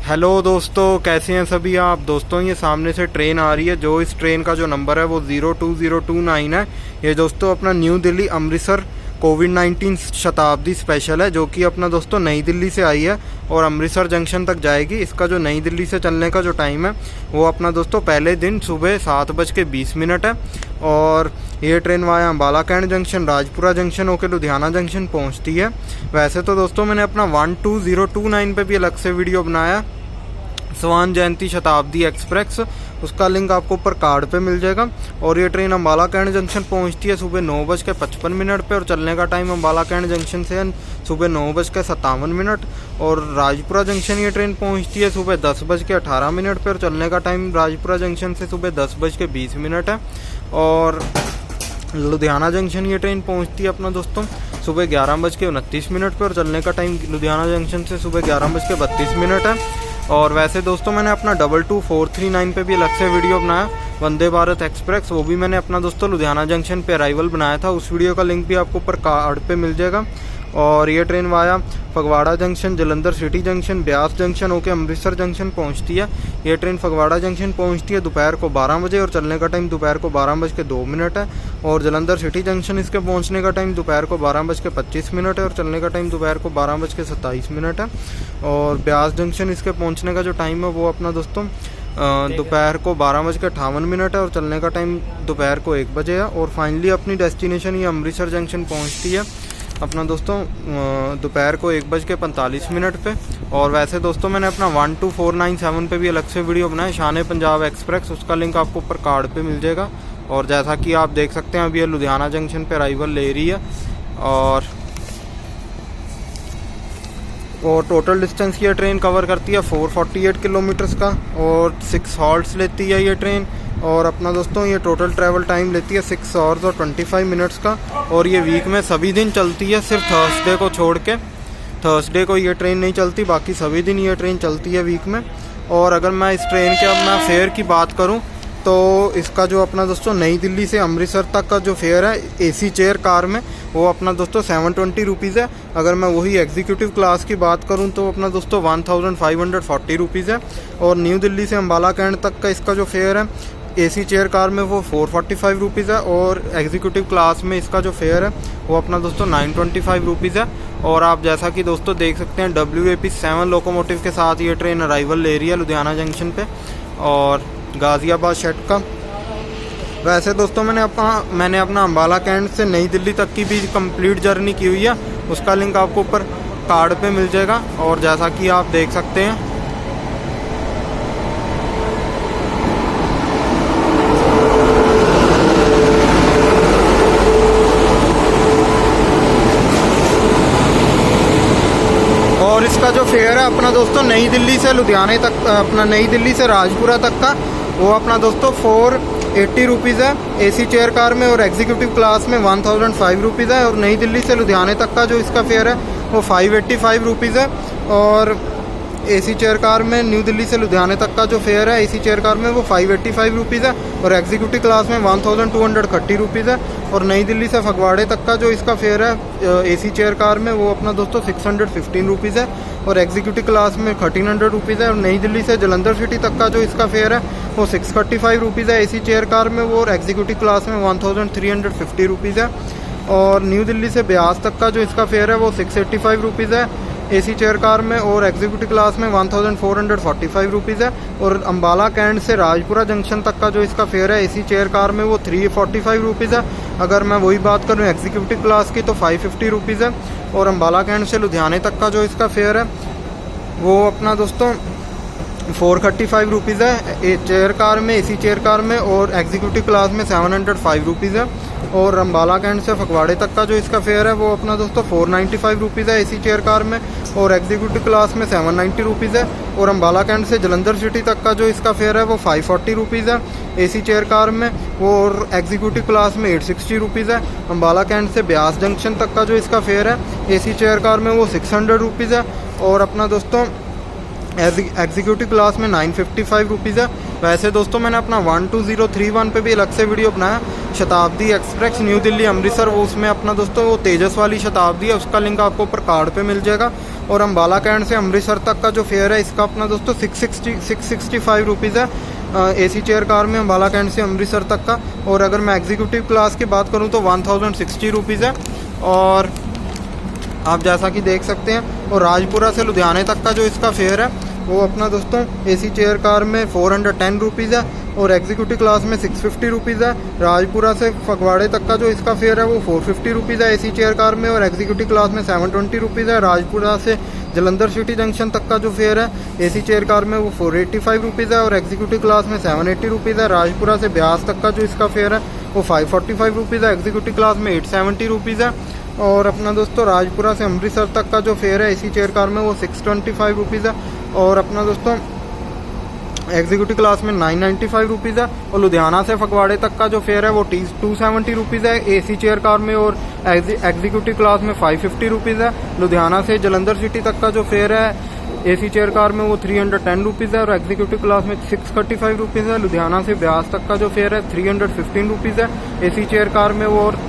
Hello दोस्तों, कैसे हैं सभी आप। दोस्तों ये सामने से ट्रेन आ रही है, जो इस ट्रेन का जो नंबर है वो 02029 है। ये दोस्तों अपना न्यू दिल्ली अमृतसर कोविड-19 शताब्दी स्पेशल है, जो कि अपना दोस्तों नई दिल्ली से आई है और अमृतसर जंक्शन तक जाएगी। इसका जो नई दिल्ली से चलने का जो टाइम है वो अपना दोस्तों पहले दिन सुबह 7:20 है और ये train via Ambala cantt junction, Rajpura junction होकर लुधियाना जंक्शन पहुंचती है। वैसे तो दोस्तों मैंने अपना 12029 पे भी अलग से वीडियो बनाया, स्वर्ण जयंती शताब्दी एक्सप्रेस, उसका लिंक आपको ऊपर कार्ड पे मिल जाएगा। और ये ट्रेन अम्बाला कैंट जंक्शन पहुंचती है सुबह 9:55 पे और चलने का टाइम अम्बाला कैंट जंक्शन से सुबह 9:57 और राजपुरा जंक्शन ये ट्रेन पहुंचती है सुबह 10:18 पे और चलने का टाइम राजपुरा जंक्शन से सुबह 10:20 है। और लुधियाना जंक्शन ये ट्रेन पहुंचती है अपना दोस्तों सुबह 11:29 पे और चलने का टाइम लुधियाना जंक्शन से सुबह 11:32 है। और वैसे दोस्तों मैंने अपना 22439 पे भी अलग से वीडियो बनाया, वंदे भारत एक्सप्रेस, वो भी मैंने अपना दोस्तों लुधियाना जंक्शन पे अराइवल बनाया था। उस वीडियो का लिंक भी आपको ऊपर कार्ड पे मिल जाएगा। और ये train via Phagwara junction, Jalandhar city junction, Beas junction होकर अमृतसर जंक्शन पहुंचती है। ये ट्रेन फगवाड़ा जंक्शन पहुंचती है दोपहर को 12 बजे और चलने का टाइम दोपहर को 12:02 है। और जलंधर सिटी जंक्शन इसके पहुंचने का टाइम दोपहर को 12:25 है और चलने का टाइम दोपहर को 12:27 है। और ब्यास जंक्शन इसके पहुंचने का जो टाइम है वो अपना दोस्तों दोपहर को 12:58 है और चलने का टाइम दोपहर को 1 बजे है। और फाइनली अपनी डेस्टिनेशन ये अमृतसर जंक्शन पहुंचती है अपना दोस्तों दोपहर को 1:45 पे। और वैसे दोस्तों मैंने अपना 12497 पे भी अलग से वीडियो बनाया, शान पंजाब एक्सप्रेस, उसका लिंक आपको ऊपर कार्ड पे मिल जाएगा। और जैसा कि आप देख सकते हैं अभी ये लुधियाना जंक्शन पे अराइवल ले रही है। और टोटल डिस्टेंस ये ट्रेन कवर करती है 448 किलोमीटर्स का और 6 हॉल्ट्स लेती है ये ट्रेन। और अपना दोस्तों ये टोटल ट्रैवल टाइम लेती है 6 आवर्स और 25 मिनट्स का। और ये वीक में सभी दिन चलती है, सिर्फ थर्सडे को छोड़ के। थर्सडे को ये ट्रेन नहीं चलती, बाकी सभी दिन ये ट्रेन चलती है वीक में। और अगर मैं इस ट्रेन के अब मैं फेयर की बात करूं तो इसका जो अपना दोस्तों नई दिल्ली से अमृतसर तक का जो फेयर है एसी चेयर कार में वो अपना दोस्तों 720 रुपीज़ है। अगर मैं वही एग्जीक्यूटिव क्लास की बात करूं तो अपना दोस्तों 1540 रुपीज़ है। और न्यू दिल्ली से अम्बाला कैंट तक का इसका जो फेयर है एसी चेयर कार में वो 445 रुपीज़ है और एग्जीक्यूटिव क्लास में इसका जो फेयर है वो अपना दोस्तों 925 रुपीज़ है। और आप जैसा कि दोस्तों देख सकते हैं WAP7 लोकोमोटिव के साथ ये ट्रेन अराइवल ले रही है लुधियाना जंक्शन पे और गाज़ियाबाद शेड का। वैसे दोस्तों मैंने अपना अम्बाला कैंट से नई दिल्ली तक की भी कंप्लीट जर्नी की हुई है, उसका लिंक आपको ऊपर कार्ड पे मिल जाएगा। और जैसा कि आप देख सकते हैं और इसका जो फेयर है अपना दोस्तों नई दिल्ली से लुधियाने तक, अपना नई दिल्ली से राजपुरा तक का वो अपना दोस्तों 480 रुपीज़ है एसी चेयर कार में और एग्जीक्यूटिव क्लास में 1005 रुपीज़ है। और नई दिल्ली से लुधियाने तक का जो इसका फेयर है वो 585 रुपीज़ है। और एसी चेयर कार में न्यू दिल्ली से लुधियाने तक का जो फेयर है एसी चेयर कार में वो 585 रुपीज़ है और एग्जीक्यूटिव क्लास में 1230 रुपीज़ है। और नई दिल्ली से फगवाड़े तक का जो इसका फेयर है एसी चेयर कार में वो अपना दोस्तों 615 रुपीज़ है और एग्जीक्यूटिव क्लास में 1300 रुपीज़ है। और नई दिल्ली से जलंधर सिटी तक का जो इसका फेयर है वो 635 रुपीज़ है एसी चेयर कार में वो और एग्जीक्यूटिव क्लास में 1350 रुपीज़ है। और न्यू दिल्ली से ब्यास तक का जो इसका फेयर है वो 685 रुपीज़ है एसी चेयर कार में और एग्जीक्यूटिव क्लास में 1445 रुपीज़ है। और अम्बाला कैंट से राजपुरा जंक्शन तक का जो इसका फेयर है एसी चेयर कार में वो 345 रुपीज़ है। अगर मैं वही बात करूँ एग्जीक्यूटिव क्लास की तो 550 रुपीज़ है। और अम्बाला कैंट से लुधियाने तक का जो इसका फेयर है वो अपना दोस्तों 435 रुपीज़ है चेयर कार में, एसी चेयर कार में और एग्जीक्यूटिव क्लास में 705 रुपीज़ है। और अम्बाला कैंट से फगवाड़े तक का जो इसका फेयर है वो अपना दोस्तों 495 रुपीज़ है एसी चेयर कार में और एग्जीक्यूटिव क्लास में 790 रुपीज़ है। और अम्बाला कैंट से जलंधर सिटी तक का जो इसका फेयर है वो 540 रुपीज़ है एसी चेयर कार में और एग्जीक्यूटिव क्लास में 860 रुपीज़ है। अम्बाला कैंट से ब्यास जंक्शन तक का जो इसका फेयर है एसी चेयर कार में वो 600 रुपीज़ है और अपना दोस्तों एग्जीक्यूटिव क्लास में 955 रुपीज़ है। वैसे दोस्तों मैंने अपना 12031 पे भी अलग से वीडियो बनाया, शताब्दी एक्सप्रेस न्यू दिल्ली अमृतसर, वो उसमें अपना दोस्तों वो तेजस वाली शताब्दी है, उसका लिंक आपको ऊपर कार्ड पे मिल जाएगा। और अम्बाला कैंट से अमृतसर तक का जो फेयर है इसका अपना दोस्तों 665 रुपीज़ है AC चेयर कार में अम्बाला कैंट से अमृतसर तक का। और अगर मैं एग्जीक्यूटिव क्लास की बात करूँ तो 1060 रुपीज़ है। और आप जैसा कि देख सकते हैं, और राजपुरा से लुधियाने तक का जो इसका फेयर है वो अपना दोस्तों AC चेयर कार में 410 रुपीज़ है और एग्जीक्यूटिव क्लास में 650 रुपीज़ है। राजपुरा से फगवाड़े तक का जो इसका फेयर है वो 450 रुपीज़ है AC चेयर कार में और एग्जीक्यूटिव क्लास में 720 रुपीज़ है। राजपुरा से जलंधर सिटी जंक्शन तक का जो फेयर है AC चेयर कार में वो 485 रुपीज़ है और एग्जीक्यूटिव क्लास में 780 रुपीज़ है। राजपुरा से ब्यास तक का जो इसका फेयर है वो 545 रुपीज़ है, एग्जीक्यूटिव क्लास में 870 रुपीज़ है। और अपना दोस्तों राजपुरा से अमृतसर तक का जो फेयर है AC चेयर कार में वो 625 रुपीज़ है और अपना दोस्तों एग्जीक्यूटिव क्लास में 995 रुपीज़ है। और लुधियाना से फगवाड़े तक का जो फेयर है वो 270 रुपीज़ है AC चेयर कार में और एग्जीक्यूटिव क्लास में 550 रुपीज़ है। लुधियाना से जलंधर सिटी तक का जो फेयर है AC चेयर कार में वो 310 रुपीज़ है और एग्जीक्यूटिव क्लास में 635 रुपीज़ है। लुधियाना से ब्यास तक का जो फेयर है 315 रुपीज़ है AC चेयर कार में वो, और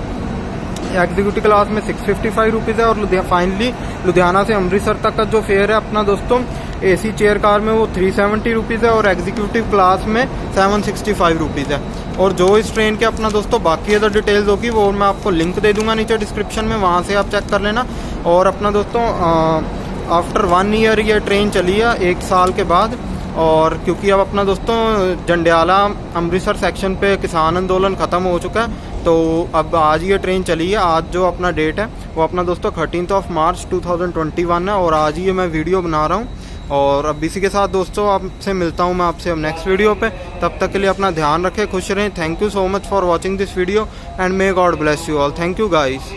एग्जीक्यूटिव क्लास में 655 रुपीज़ है। और फाइनली लुधियाना से अमृतसर तक का जो फेयर है अपना दोस्तों AC चेयर कार में वो 370 रुपीज़ है और एग्जीक्यूटिव क्लास में 765 रुपीज़ है। और जो इस ट्रेन के अपना दोस्तों बाकी अदर डिटेल्स होगी वो मैं आपको लिंक दे दूंगा नीचे डिस्क्रिप्शन में, वहाँ से आप चेक कर लेना। और अपना दोस्तों आफ्टर 1 ईयर ये ट्रेन चली है, 1 साल के बाद। और क्योंकि अब अपना दोस्तों जंडियाला अमृतसर सेक्शन पे किसान आंदोलन ख़त्म हो चुका है, तो अब आज ये ट्रेन चली है। आज जो अपना डेट है वो अपना दोस्तों 13 मार्च 2021 है और आज ही मैं वीडियो बना रहा हूँ। और अब इसी के साथ दोस्तों आपसे मिलता हूँ मैं आपसे अब नेक्स्ट वीडियो पे। तब तक के लिए अपना ध्यान रखें, खुश रहें। Thank you so much for watching this video and may God bless you all. Thank you guys.